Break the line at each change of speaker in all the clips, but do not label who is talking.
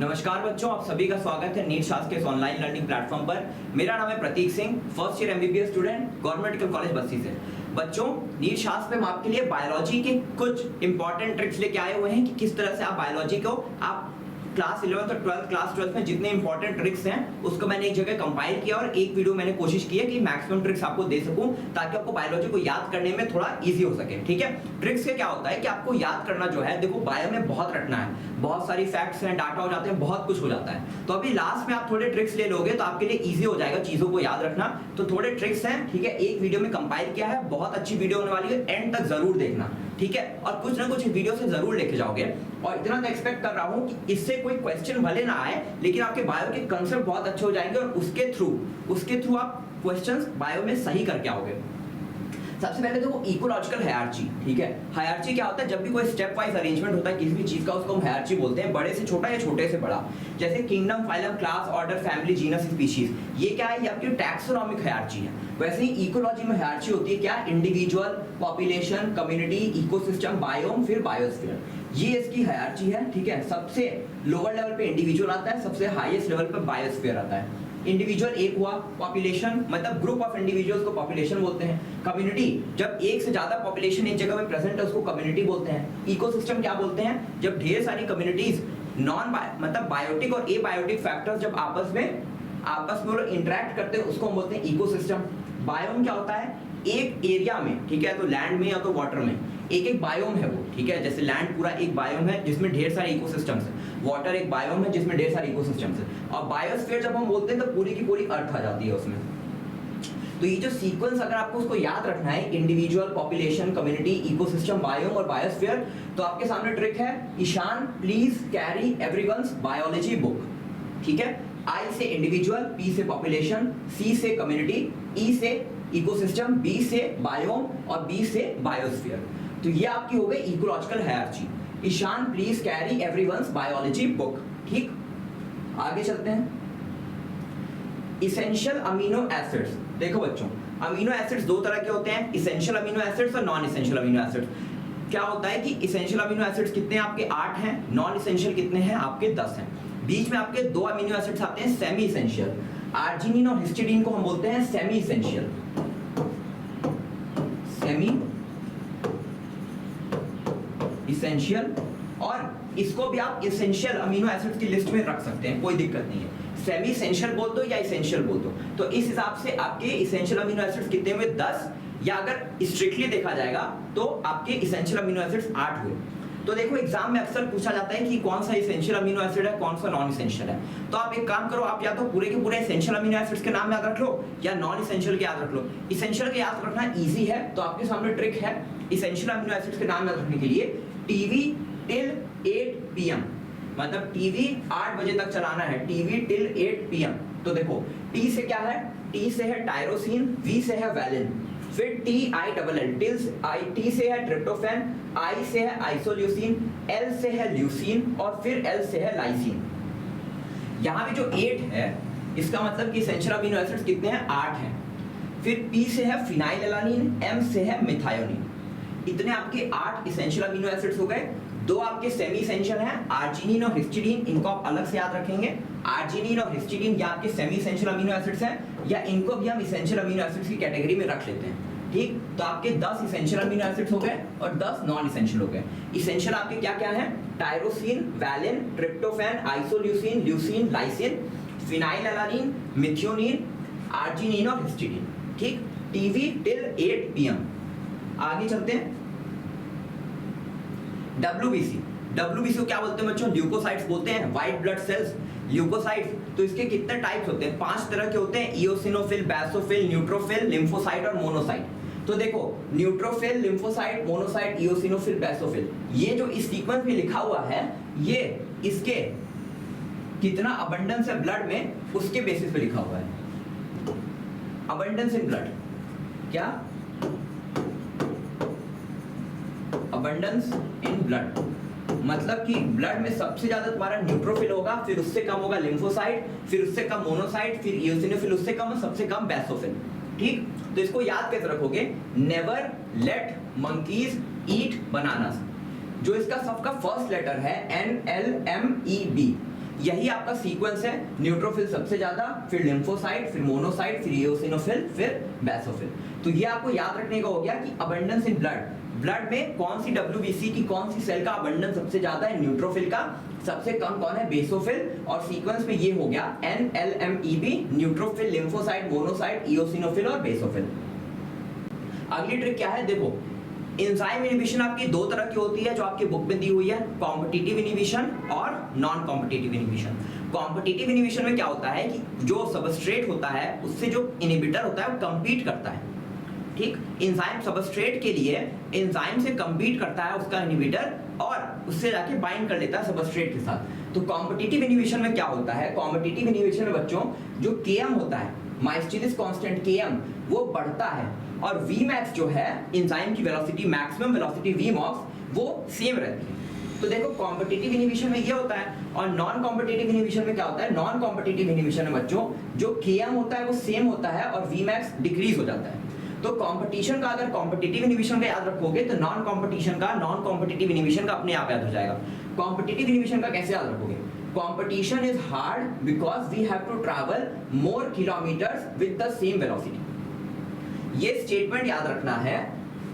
नमस्कार बच्चों, आप सभी का स्वागत है नीट शास्त्र के ऑनलाइन लर्निंग प्लेटफॉर्म पर। मेरा नाम है Pratik Singh, first year MBBS student, government medical college Bassi से। बच्चों, नीट शास्त्र में हम आपके लिए बायोलॉजी के कुछ इंपॉर्टेंट ट्रिक्स लेके आए हुए हैं कि किस तरह से आप बायोलॉजी को आप क्लास 11 और 12 क्लास 12 में जितने इंपॉर्टेंट ट्रिक्स हैं उसको मैंने एक जगह कंपाइल किया और एक वीडियो मैंने कोशिश की है कि मैक्सिमम ट्रिक्स आपको दे सकूं ताकि आपको बायोलॉजी को याद करने में थोड़ा इजी हो सके। ठीक है, ट्रिक्स से क्या होता है कि आपको याद करना जो है, देखो बायो में बहुत रटना है, बहुत सारी फैक्ट्स हैं, डाटा हो जाते हैं, बहुत कुछ हो जाता है। तो अभी लास्ट में आप थोड़े ट्रिक्स ले लोगे तो आपके लिए इजी हो जाएगा चीजों को याद रखना। तो थोड़े ट्रिक्स हैं, ठीक है, एक वीडियो में कंपाइल किया है, बहुत अच्छी वीडियो होने वाली है, एंड तक जरूर देखना। ठीक है, और कुछ ना कुछ वीडियो से जरूर लेके जाओगे। और इतना तो एक्सपेक्ट कर रहा हूं कि इससे कोई क्वेश्चन भले ना आए लेकिन आपके बायो के कंसेप्ट बहुत अच्छे हो जाएंगे और उसके थ्रू आप क्वेश्चंस बायो में सही करके आओगे। सबसे पहले देखो इकोलॉजिकल हायरार्ची। ठीक है, हायरार्ची क्या होता है? जब भी कोई स्टेप वाइज अरेंजमेंट होता है किसी भी चीज का, उसको हम हायरार्ची बोलते हैं, बड़े से छोटा या छोटे से बड़ा। जैसे kingdom, phylum, class, order, family, genus, species, ये क्या है? ये आपकी टैक्सोनॉमिक हायरार्ची है। वैसे ही इकोलॉजी में हायरार्ची होती है क्या? Individual, population, community, ecosystem, biome, फिर बायोस्फीयर, ये इसकी हायरार्ची है। ठीक है, सबसे लोअर लेवल पे इंडिविजुअल आता है, सबसे हाईएस्ट लेवल पे बायोस्फीयर आता है। इंडिविजुअल एक हुआ, पॉपुलेशन मतलब ग्रुप ऑफ इंडिविजुअल्स को पॉपुलेशन बोलते हैं। कम्युनिटी, जब एक से ज्यादा पॉपुलेशन एक जगह में प्रेजेंट है उसको कम्युनिटी बोलते हैं। इकोसिस्टम क्या बोलते हैं? जब ढेर सारी कम्युनिटीज मतलब बायोटिक और एबायोटिक फैक्टर्स जब आपस में लोग इंटरेक्ट करते हैं उसको हम बोलते हैं इकोसिस्टम। बायोम क्या होता है? एक एरिया में, ठीक है, तो लैंड में या तो वाटर में एक बायोम है वो। ठीक है, जैसे लैंड पूरा एक बायोम है जिसमें ढेर सारे इकोसिस्टम्स है, वाटर एक बायोम है जिसमें ढेर सारे इकोसिस्टम्स है, और बायोस्फीयर जब हम बोलते हैं तो पूरी की पूरी अर्थ आ जाती है उसमें। तो ये जो सीक्वेंस अगर आपको उसको याद रखना है, individual, population, community, ecosystem, biome और बायोस्फीयर, तो आपके सामने ट्रिक है, Ishan please carry everyone's biology book. ठीक है, आई से इंडिविजुअल, पी से पॉपुलेशन, सी से कम्युनिटी, ई से इकोसिस्टम, बी से बायोम और बी से बायोस्फीयर। तो ये आपकी हो गई ecological hierarchy. Ishan please carry everyone's biology book. ठीक, आगे चलते हैं। Essential amino acids. देखो बच्चों, अमीनो एसिड्स दो तरह के होते हैं, इसेंशियल अमीनो एसिड्स और नॉन इसेंशियल अमीनो एसिड्स। क्या होता है कि इसेंशियल अमीनो एसिड्स कितने हैं आपके? 8 हैं। नॉन इसेंशियल कितने हैं आपके? 10 हैं। बीच में आपके दो अमीनो एसिड्स आते हैं सेमी इसेंशियल। आर्जिनिन और हिस्टिडीन को हम बोलते हैं सेमी इसेंशियल। सेमी इसेंशियल, और इसको भी आप इसेंशियल अमीनो एसिड्स की लिस्ट में रख सकते हैं, कोई दिक्कत नहीं है। सेमी इसेंशियल बोल दो या इसेंशियल बोल दो। तो इस हिसाब से आपके इसेंशियल अमीनो एसिड्स कितने हुए? 10, या अगर स्ट्रिक्टली देखा जाएगा तो आपके इसेंशियल अमीनो एसिड्स 8 हुए। तो देखो एग्जाम में अक्सर पूछा जाता है कि कौन सा इसेंशियल अमीनो एसिड है, कौन सा नॉन इसेंशियल है। तो आप एक काम करो, आप या तो पूरे के पूरे इसेंशियल अमीनो एसिड्स के नाम याद रख लो या नॉन इसेंशियल के याद रख लो। इसेंशियल के याद रखना इजी है, तो आपके सामने ट्रिक है इसेंशियल अमीनो एसिड्स के नाम याद रखने के लिए। टीवी टिल 8 PM, मतलब टीवी 8 बजे तक चलाना है, टीवी टिल 8 PM। तो देखो टी से क्या है? टी से है टायरोसिन, वी से है वैलिन, फिर TILL, टी से है ट्रिप्टोफैन, आई से है आइसोल्यूसिन, एल से है ल्यूसीन और फिर एल से है लाइसिन। यहाँ भी जो 8 है इसका मतलब कि इसेंशियल अमीनो एसिड्स कितने हैं? 8 हैं। फिर पी से है फिनाइलएलानिन, एम से है मिथायोनिन। इतने आपके 8 इसेंशियल अमीनो एसिड्स हो गए। दो आपके सेमी इसेंशियल हैं, आर्जिनिन और हिस्टिडीन, इनको आप अलग से याद रखेंगे। आर्जिनिन और हिस्टिडीन या आपके सेमी इसेंशियल अमीनो एसिड्स हैं, या इनको भी हम इसेंशियल अमीनो एसिड्स की कैटेगरी में रख लेते हैं। ठीक, तो आपके 10 इसेंशियल अमीनो एसिड्स हो गए और 10 नॉन इसेंशियल हो गए। इसेंशियल आपके क्या क्या हैं? Tyrosine, valine, tryptophan, isoleucine, leucine, lysine, phenylalanine, methionine, arginine और हिस्टिडीन। ठीक, टीवी टिल 8 PM। आगे चलते हैं। WBC को क्या बोलते हैं बच्चों? ल्यूकोसाइट्स बोलते हैं, व्हाइट ब्लड सेल्स, ल्यूकोसाइट्स। तो इसके कितने टाइप्स होते हैं? 5 तरह के होते हैं, इओसिनोफिल, बेसोफिल, न्यूट्रोफिल, लिम्फोसाइट और मोनोसाइट। तो देखो neutrophil, lymphocyte, monocyte, eosinophil, basophil, ये जो इस सीक्वेंस में लिखा हुआ है, ये इसके कितना अबंडेंस है ब्लड में उसके बेसिस पे लिखा हुआ है। अबंडेंस इन ब्लड, क्या? अबंडेंस इन ब्लड मतलब कि ब्लड में सबसे ज्यादा तुम्हारा न्यूट्रोफिल होगा, फिर उससे कम होगा लिम्फोसाइट, फिर उससे कम मोनोसाइट, फिर इओसिनोफिल उससे कम और सबसे कम बेसोफिल। ठीक, तो इसको याद कैसे रखोगे? नेवर लेट मंकीज ईट बनानास। जो इसका सबका फर्स्ट लेटर है NLMEB, यही आपका सीक्वेंस है, न्यूट्रोफिल सबसे ज्यादा, फिर लिम्फोसाइट, फिर मोनोसाइट, फिर इओसिनोफिल, फिर बेसोफिल। तो ये आपको याद रखने का हो गया कि अबंडेंस इन ब्लड में कौन सी WBC की कौन सी सेल का अबंडेंस सबसे ज्यादा है, न्यूट्रोफिल का, सबसे कम कौन है, बेसोफिल, और सीक्वेंस में ये हो गया NLMEB, neutrophil, lymphocyte, monocyte, eosinophil और बेसोफिल। अगली ट्रिक क्या है, देखो एंजाइम इनहिबिशन आपकी दो तरह की होती है जो आपकी बुक में दी हुई है, कॉम्पिटिटिव इनहिबिशन और non competitive inhibition. Competitive inhibition में क्या होता है कि जो सबस्ट्रेट होता है उससे जो इनहिबिटर होता है वो कंपीट करता है, ठीक, एंजाइम सबस्ट्रेट के लिए एंजाइम से कंपीट करता है उसका इनहिबिटर और उससे जाके बाइंड कर लेता है सबस्ट्रेट के साथ। तो कॉम्पिटिटिव इनहिबिशन में क्या होता है, कॉम्पिटिटिव इनहिबिशन में बच्चों जो Km होता है, माइस्टीरिस कांस्टेंट Km, वो बढ़ता है और Vmax जो है एंजाइम की वेलोसिटी, मैक्सिमम वेलोसिटी Vmax, वो सेम रहती है। तो देखो कॉम्पिटिटिव इनहिबिशन में ये होता है और नॉन कॉम्पिटिटिव इनहिबिशन में क्या होता है, नॉन कॉम्पिटिटिव इनहिबिशन में बच्चों जो Km होता है वो सेम होता है और Vmax डिक्रीज हो जाता है। तो कंपटीशन का अगर कॉम्पिटिटिव इनहिबिशन का याद रखोगे तो नॉन कंपटीशन का, नॉन कॉम्पिटिटिव इनहिबिशन का अपने आप याद हो जाएगा। कॉम्पिटिटिव इनहिबिशन का कैसे याद रखोगे, competition is hard because we have to travel more kilometers with the same velocity। ये स्टेटमेंट याद रखना है,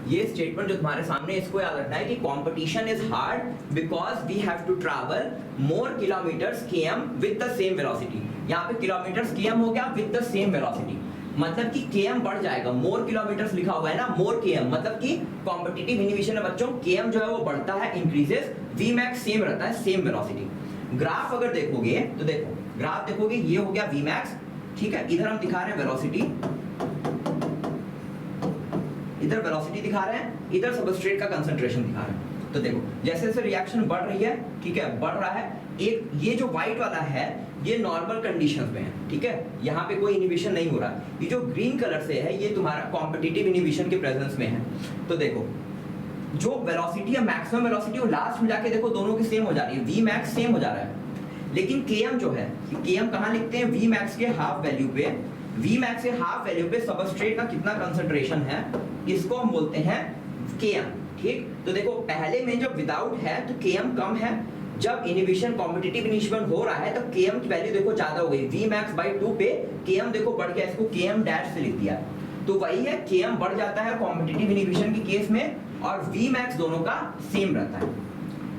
ये स्टेटमेंट जो तुम्हारे सामने इसको याद रखना है कि competition is hard because we have to travel more kilometers km with the same velocity। यहाँ पे kilometers km हो गया with the same velocity, मतलब कि km बढ़ जाएगा, more kilometers लिखा हुआ है ना, more km, मतलब कि competitive inhibition में बच्चों km जो है वो बढ़ता है, increases, Vmax सेम रहता है, सेम velocity। ग्राफ अगर देखोगे तो देखो, ग्राफ देखोगे ये हो गया Vmax, ठीक है, इधर हम दिखा रहे हैं वेलोसिटी, इधर वेलोसिटी दिखा रहे हैं, इधर सबस्ट्रेट का कंसंट्रेशन दिखा रहे हैं। तो देखो जैसे जैसे रिएक्शन बढ़ रही है, ठीक है, बढ़ रहा है, एक ये जो व्हाइट वाला है ये नॉर्मल कंडीशंस में है, ठीक है, यहाँ पे कोई इनहिबिशन नहीं हो रहा। ये जो ग्रीन कलर से है ये तुम्हारा कॉम्पिटिटिव इनहिबिशन के प्रेजेंस में है। तो देखो जो वेलोसिटी है, मैक्सिमम वेलोसिटी, वो लास्ट में जाके देखो दोनों की सेम हो जा रही है, Vmax सेम हो जा रहा है, लेकिन Km जो है, Km कहाँ लिखते हैं, Vmax के हाफ वैल्यू पे, Vmax से हाफ वैल्यू पे सबस्ट्रेट का कितना कंसंट्रेशन है, इसको हम बोलते हैं Km, ठीक। तो देखो पहले में जब विदाउट है तो Km कम है, जब इनहिबिशन कॉम्पिटिटिव इनहिबिशन हो रहा है तो Km की वैल्यू देखो ज्यादा हो गई, Vmax/2 पे Km देखो बढ़ गया, इसको Km डैश से लिख दिया। तो वही है, Km बढ़ जाता है कॉम्पिटिटिव इनहिबिशन के केस में और Vmax दोनों का सेम रहता है।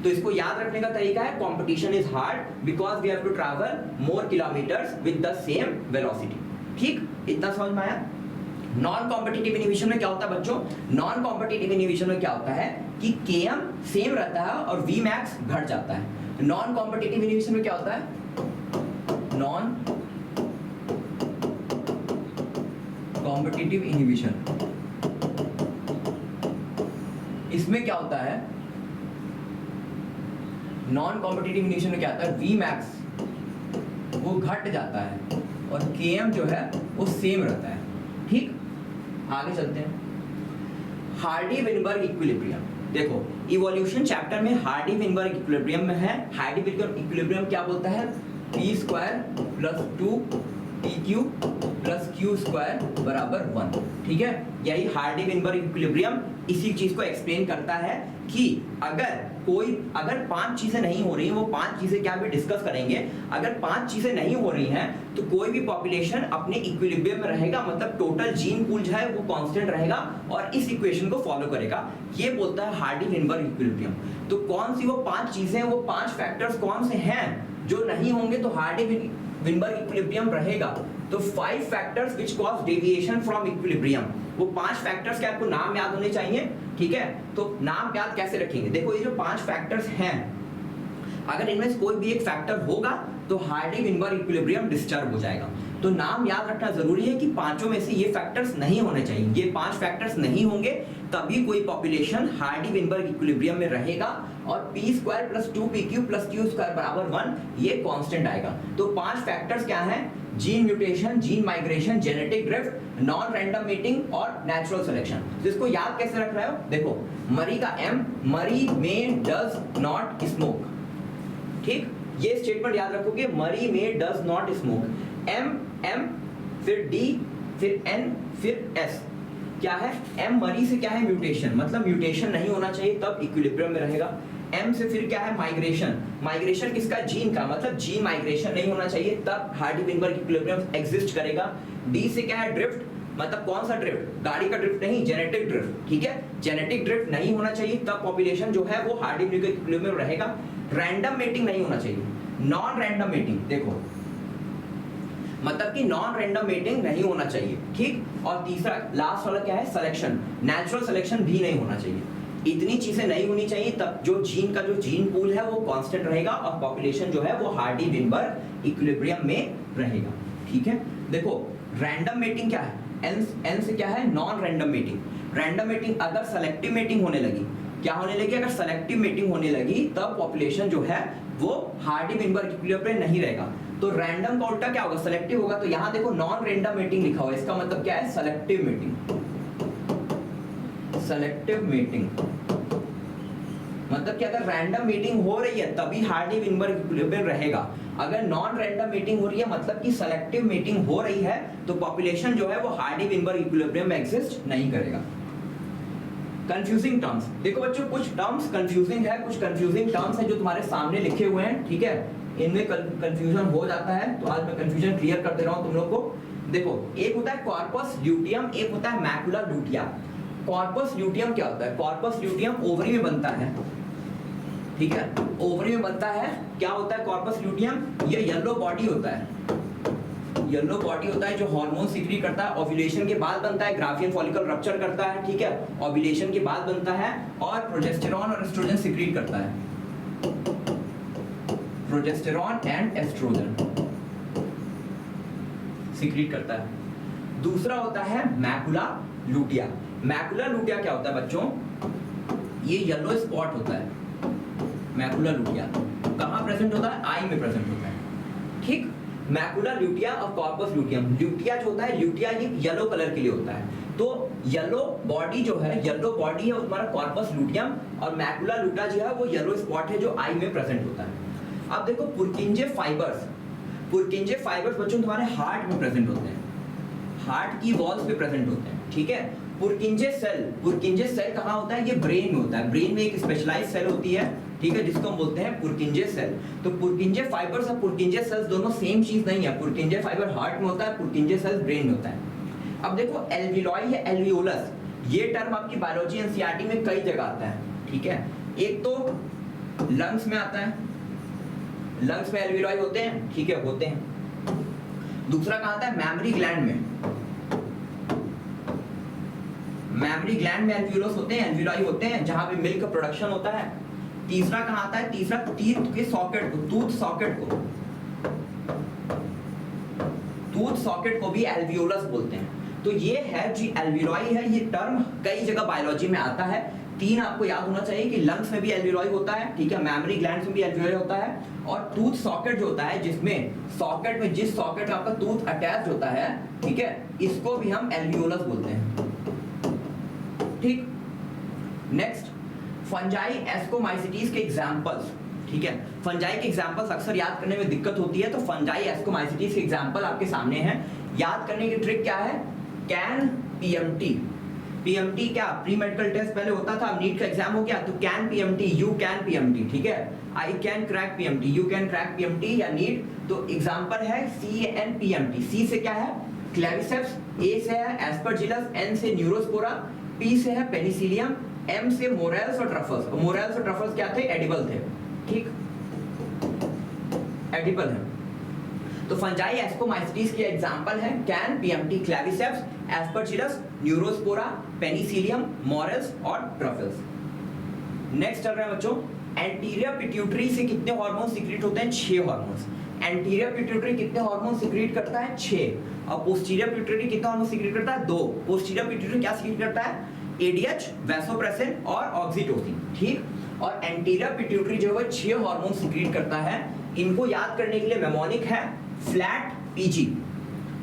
तो इसको याद रखने का तरीका है, competition is hard because we have to travel more kilometres with the same velocity, ठीक, इतना समझ में आया। नॉन कॉम्पिटिटिव इनहिबिशन में क्या होता है बच्चों, नॉन कॉम्पिटिटिव इनहिबिशन में क्या होता है कि Km सेम रहता है और Vmax घट जाता है। नॉन कॉम्पिटिटिव इनहिबिशन में क्या होता है, नॉन कॉम्पिटिटिव इनहिबिशन, इसमें क्या होता है, नॉन कॉम्पिटिटिव इनहिबिशन में क्या होता है, Vmax वो घट जाता है और Km जो है वो सेम रहता है, ठीक। आगे चलते हैं, हार्डी-विनबर्ग इक्विलिब्रियम। देखो इवोल्यूशन चैप्टर में हार्डी-विनबर्ग इक्विलिब्रियम में है, हार्डी-विनबर्ग इक्विलिब्रियम क्या बोलता है, p² + 2pq + q² = 1, ठीक है। यही हार्डी-विनबर्ग इक्विलिब्रियम इसी चीज को एक्सप्लेन करता है कि अगर 5 चीजें नहीं हो रही हैं, वो 5 चीजें क्या भी डिस्कस करेंगे, अगर 5 चीजें नहीं हो रही हैं तो कोई भी पॉपुलेशन अपने इक्विलिब्रियम में रहेगा, मतलब टोटल जीन पूल जो है वो कांस्टेंट रहेगा और इस इक्वेशन को फॉलो करेगा, ये बोलता है हार्डी-विनबर्ग इक्विलिब्रियम। तो कौन सी वो 5 चीजें, वो 5 फैक्टर्स कौन से हैं जो नहीं होंगे तो हार्डी-विनबर्ग इक्विलिब्रियम रहेगा। तो 5 factors which cause deviation from equilibrium, वो 5 फैक्टर्स के आपको नाम याद होने चाहिए, ठीक है। तो नाम याद कैसे रखेंगे, देखो ये जो 5 फैक्टर्स हैं, अगर इनमें से कोई भी एक फैक्टर होगा तो हार्डी-विनबर्ग इक्विलिब्रियम डिस्टर्ब हो जाएगा। तो नाम याद रखना जरूरी है कि पांचों में से ये फैक्टर्स नहीं होने चाहिए, ये 5 फैक्टर्स नहीं होंगे तभी कोई पॉपुलेशन हार्डी-विनबर्ग इक्विलिब्रियम में रहेगा और p² + 2pq + q² = 1 ये कांस्टेंट आएगा। तो 5 फैक्टर्स क्या हैं, gene mutation, gene migration, genetic drift, non random meeting और नेचुरल सिलेक्शन। तो इसको याद कैसे रख रहे हो, देखो मरी का M, मरी में डज नॉट स्मोक, ठीक, ये स्टेटमेंट याद रखोगे, मरी में डज नॉट स्मोक, M फिर D फिर N फिर S, क्या है, M मरी से क्या है, म्यूटेशन, मतलब म्यूटेशन नहीं होना चाहिए तब इक्विलिब्रियम में रहेगा। M से फिर क्या है माइग्रेशन, माइग्रेशन किसका, जीन का, मतलब जीन माइग्रेशन नहीं होना चाहिए तब हार्डी-विनबर्ग इक्विलिब्रियम एग्जिस्ट करेगा। D से क्या है ड्रिफ्ट, मतलब कौन सा ड्रिफ्ट, गाड़ी का ड्रिफ्ट नहीं, जेनेटिक ड्रिफ्ट, ठीक है, जेनेटिक ड्रिफ्ट नहीं होना चाहिए तब पॉपुलेशन जो है वो हार्डी-विनबर्ग इक्विलिब्रियम में रहेगा। रैंडम मेटिंग नहीं होना चाहिए, नॉन रैंडम मेटिंग, देखो मतलब कि नॉन रैंडम मेटिंग नहीं होना चाहिए, ठीक। और तीसरा लास्ट वाला क्या है, सिलेक्शन, नेचुरल सिलेक्शन भी नहीं होना चाहिए। इतनी चीजें नहीं होनी चाहिए तब जो जीन का जो जीन पूल है वो कांस्टेंट रहेगा और पॉपुलेशन जो है वो हार्डी-विनबर्ग इक्विलिब्रियम में रहेगा, ठीक है। देखो रैंडम मेटिंग क्या है, एन से क्या है non random mating. Random mating अगर सेलेक्टिव मेटिंग होने लगी, क्या होने लगी, अगर सेलेक्टिव मेटिंग होने लगी तब पॉपुलेशन जो है वो हार्डी-विनबर्ग इक्विलिब्रियम में नहीं रहेगा। तो रैंडम का उल्टा क्या होगा, सेलेक्टिव होगा। तो यहाँ देखो नॉन रैंडम मेटिंग लिखा हुआ है, इसका मतलब क्या है, सेलेक्टिव मेटिंग। सेलेक्टिव मेटिंग मतलब कि अगर रैंडम मीटिंग हो रही है तभी हार्डी-विनबर्ग इक्विलिब्रियम रहेगा। अगर नॉन रैंडम मीटिंग हो रही है मतलब कि सेलेक्टिव मीटिंग हो रही है तो पॉपुलेशन जो है वो हार्डी-विनबर्ग इक्विलिब्रियम में एग्जिस्ट नहीं करेगा। कंफ्यूजिंग टर्म्स, देखो बच्चों कुछ टर्म्स कंफ्यूजिंग है, कुछ कंफ्यूजिंग टर्म्स है जो तुम्हारे सामने लिखे हुए हैं, ठीक है, इनमें कंफ्यूजन हो जाता है तो आज मैं कंफ्यूजन क्लियर कर दे रहा हूं तुम लोग को। देखो एक होता है कॉर्पस ल्यूटियम, एक होता है मैकुला लूटिया। कॉर्पस ल्यूटियम क्या होता है, कॉर्पस ल्यूटियम ओवरी में बनता है, ठीक है, ओवरी में बनता है। क्या होता है कॉर्पस ल्यूटियम, ये येलो बॉडी होता है, येलो बॉडी होता है जो हार्मोन सीक्रेट करता है, ओव्यूलेशन के बाद बनता है, ग्राफियन फॉलिकल रप्चर करता है, ठीक है, ओव्यूलेशन के बाद बनता है और प्रोजेस्टेरॉन और एस्ट्रोजन सीक्रेट करता है, प्रोजेस्टेरॉन एंड एस्ट्रोजन सीक्रेट करता है। दूसरा होता है मैकुला लूटिया। मैकुला लूटिया क्या होता है बच्चों, ये येलो स्पॉट होता है। मैकुला लूटिया कहाँ प्रेजेंट होता है, आई में प्रेजेंट होता है, ठीक। मैकुला लूटिया और कॉर्पस ल्यूटियम, लूटिया जो होता है, लूटिया ये येलो कलर के लिए होता है, तो येलो बॉडी जो है, येलो बॉडी है वो तुम्हारा कॉर्पस लूटियम और मैकुला लूटा जो है वो येलो स्पॉट है जो आई में प्रेजेंट होता है। अब देखो पुरकिंजे फाइबर्स, पुरकिंजे फाइबर्स बच्चों तुम्हारे हार्ट में प्रेजेंट होते हैं, हार्ट की वॉल्स पे प्रेजेंट होते हैं, ठीक है। पुरकिंजे सेल, पुरकिंजे सेल कहाँ होता है, ये ब्रेन में होता है, ब्रेन में एक स्पेशलाइज्ड सेल होती है, ठीक है, जिसको हम बोलते हैं पुरकिंजे सेल। तो पुरकिंजे फाइबर्स और पुरकिंजे सेल्स दोनों सेम चीज नहीं है, पुरकिंजे फाइबर हार्ट में होता है, पुरकिंजे सेल्स ब्रेन में होता है। अब देखो एल्वियोलाई है, एल्वियोलस, ये टर्म आपकी बायोलॉजी एनसीईआरटी में कई जगह आता है, ठीक है। एक तो लंग्स में आता है, लंग्स में एल्वियोलाई होते हैं, ठीक है, होते हैं। दूसरा कहाँ आता है, मैमरी ग्लैंड में, मैमरी ग्लैंड में एल्वियोलस होते हैं, एल्वियोलाई होते हैं जहां पे मिल्क प्रोडक्शन होता है। तीसरा कहाँ आता है, तीसरा टीथ के सॉकेट को, टूथ सॉकेट को, टूथ सॉकेट को भी एल्वियोलस बोलते हैं। तो ये है जी एल्वियोलाई है, ये टर्म कई जगह बायोलॉजी में आता है। तीन आपको याद होना चाहिए कि लंग्स में भी एल्वियोलाई होता है, ठीक है, मैमरी ग्लैंड्स में भी एल्वियोलाई होता है, और टूथ सॉकेट जो होता है जिसमें सॉकेट में जिस सॉकेट में आपका टूथ अटैच होता है, ठीक है, इसको भी हम एल्वियोलस बोलते हैं, ठीक। नेक्स्ट फंजाई एस्कोमाइसिटीज के एग्जांपल्स, ठीक है, फंजाई के एग्जांपल्स अक्सर याद करने में दिक्कत होती है, तो फंजाई एस्कोमाइसिटीज के एग्जांपल आपके सामने हैं। याद करने की ट्रिक क्या है, कैन पीएमटी, पीएमटी क्या प्री मेडिकल टेस्ट पहले होता था, नीट का एग्जाम हो गया तो can PMT, you can PMT, ठीक है, I can crack PMT, you can crack PMT या नीट। तो एग्जांपल है CAN पीएमटी, सी से क्या है क्लेविसेप्स, A से है एस्परजिलस, N से न्यूरोस्पोरा, P से है पेनिसिलियम, M से मोरेल्स और ट्रफल्स। मोरेल्स और ट्रफल्स क्या थे, एडिबल थे, ठीक, एडिबल है। तो फंजाई एस्कोमाइसिटीज के एग्जांपल है कैन पीएमटी, claviceps, aspergillus, neurospora, penicillium, morels और ट्रफल्स। नेक्स्ट चल रहा है बच्चों, एंटीरियर पिट्यूटरी से कितने हार्मोन सीक्रेट होते हैं, 6 हार्मोन्स। एंटीरियर पिट्यूटरी कितने हार्मोन सीक्रेट करता है, 6, और पोस्टीरियर पिट्यूटरी कितने हार्मोन सीक्रेट करता है, 2। पोस्टीरियर पिट्यूटरी क्या सीक्रेट करता है, ADH, वैसोप्रेसिन और ऑक्सीटोसिन, ठीक। और एंटीरियर पिट्यूटरी जो है 6 हार्मोन सीक्रेट करता है। इनको याद करने के लिए मेमोनिक है फ्लैट PG,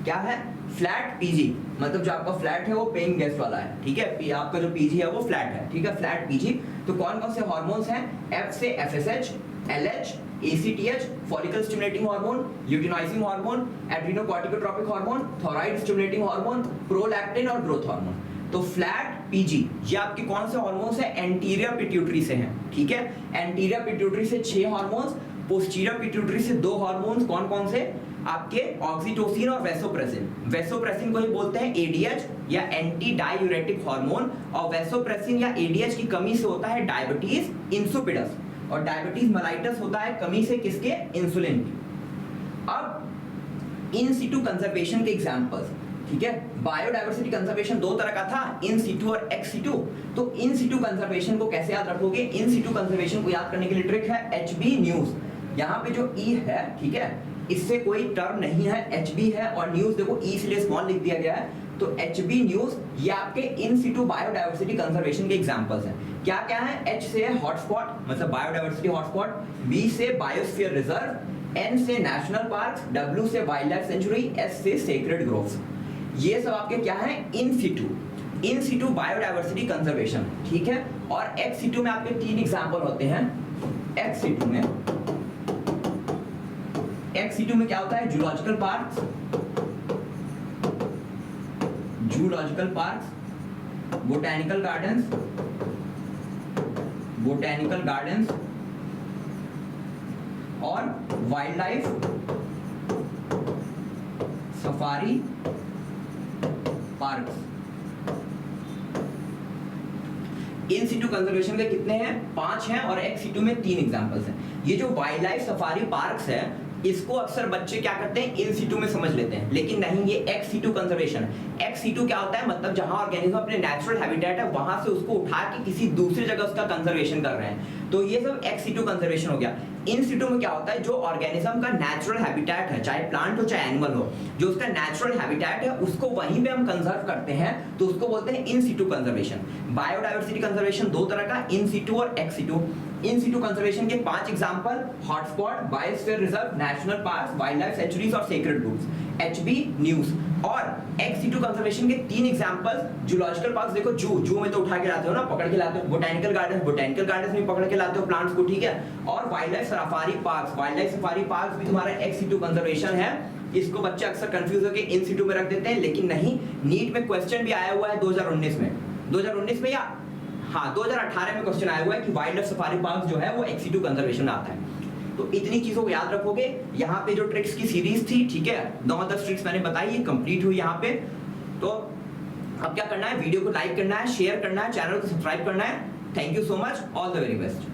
क्या है फ्लैट PG, मतलब जो आपका फ्लैट है वो पेइंग गेस्ट वाला है, ठीक है, आपका जो PG है वो फ्लैट है, ठीक है, फ्लैट PG। तो कौन कौन से हार्मोन्स हैं, F से FSH, LH, ACTH, follicle stimulating hormone, luteinizing hormone, adrenocorticotropic hormone, thyroid stimulating hormone, prolactin और ग्रोथ हार्मोन। तो फ्लैट पीजी, ये आपके कौन से हार्मोन्स है, एंटीरियर पिट्यूटरी से हैं, ठीक है। एंटीरियर पिट्यूटरी से 6 हार्मोन्स, पोस्टीरियर पिट्यूटरी से 2 हार्मोन्स, कौन कौन से, आपके ऑक्सीटोसिन और वेसोप्रेसिन। वेसोप्रेसिन को ही बोलते हैं एडीएच या एंटी डायूरेटिक हार्मोन, और वेसोप्रेसिन या एडीएच की कमी से होता है डायबिटीज इंसुपिडस, और डायबिटीज मेलाइटस होता है कमी से किसके, इंसुलिन की। अब इन सिटू कंजर्वेशन के एग्जांपल्स, ठीक है। बायोडायवर्सिटी कंजर्वेशन 2 तरह का था, इन सिटू और एक्स सिटू। तो इन सिटू कंजर्वेशन को कैसे याद रखोगे, इन सिटू कंजर्वेशन को याद करने के लिए ट्रिक है एचबी न्यूज। यहाँ पे जो ई है, ठीक है, इससे कोई टर्म नहीं है, एचबी है, और न्यूज देखो ई इसलिए स्मॉल लिख दिया गया है, तो एचबी न्यूज ये आपके इन सिटू बायोडायवर्सिटी कंजर्वेशन के एग्जांपल्स हैं। क्या क्या है, एच से हॉटस्पॉट मतलब बायोडायवर्सिटी हॉटस्पॉट, बी से बायोस्फीयर रिजर्व, एन से नेशनल पार्क, डब्ल्यू से वाइल्ड लाइफ सेंचुरी, एस से सेक्रेड ग्रोव्स। ये सब आपके क्या है, इन सिटू बायोडायवर्सिटी कंजर्वेशन, ठीक है। और एक्स सिटू में आपके 3 एग्जांपल होते हैं। एक्स सिटू में क्या होता है, जूलॉजिकल पार्क्स, बोटैनिकल गार्डन्स और वाइल्ड लाइफ सफारी पार्क्स। इन सिटू कंजर्वेशन के कितने हैं, 5 हैं, और एक्स सिटू में 3 एग्जांपल्स हैं। ये जो वाइल्ड लाइफ सफारी पार्क्स है, इसको अक्सर बच्चे क्या करते हैं, इन सिटू में समझ लेते हैं, लेकिन नहीं, ये एक्स सिटू कंजर्वेशन है। एक्स सिटू क्या होता है, मतलब जहां ऑर्गेनिज्म अपने नेचुरल हैबिटेट है वहां से उसको उठा के किसी दूसरी जगह उसका कंजर्वेशन कर रहे हैं, तो ये सब एक्स सिटू कंजर्वेशन हो गया। इन सिटू में क्या होता है, जो ऑर्गेनिज्म का नेचुरल हैबिटेट है, चाहे प्लांट हो चाहे एनिमल हो, जो उसका नेचुरल हैबिटेट है उसको वहीं पे हम कंजर्व करते हैं, तो उसको बोलते हैं इन सिटू कंजर्वेशन। बायोडायवर्सिटी कंजर्वेशन 2 तरह का, इन सिटू और एक्स सिटू। इन सिटू कंजर्वेशन के 5 example, hotspot, biosphere reserve, national park, wild life sanctuaries और सेक्रेड ग्रोव्स, एचबी न्यूज। और एक्स सिटू कंजर्वेशन के 3 एग्जांपल्स, जूलॉजिकल पार्क्स देखो, जू में तो उठा के लाते हो ना, पकड़ के लाते हो, बोटैनिकल गार्डन्स में पकड़ के लाते हो प्लांट्स को, ठीक है। और वाइल्ड लाइफ सफारी पार्क्स भी तुम्हारा एक्स सिटू कंजर्वेशन है। इसको बच्चे अक्सर कंफ्यूज होकर इन सिटू में रख देते हैं, लेकिन नहीं, नीट में क्वेश्चन भी आया हुआ है 2019 में या हाँ 2018 में क्वेश्चन आया हुआ है कि वाइल्ड लाइफ सफारी पार्क जो है वो एक्स सिटू कंजर्वेशन में आता है। तो इतनी चीजों को याद रखोगे। यहाँ पे जो ट्रिक्स की सीरीज थी, ठीक है, 9-10 ट्रिक्स मैंने बताई, ये कंप्लीट हुई यहाँ पे। तो अब क्या करना है, वीडियो को लाइक करना है, शेयर करना है, चैनल को सब्सक्राइब करना है। Thank you so much, all the very best.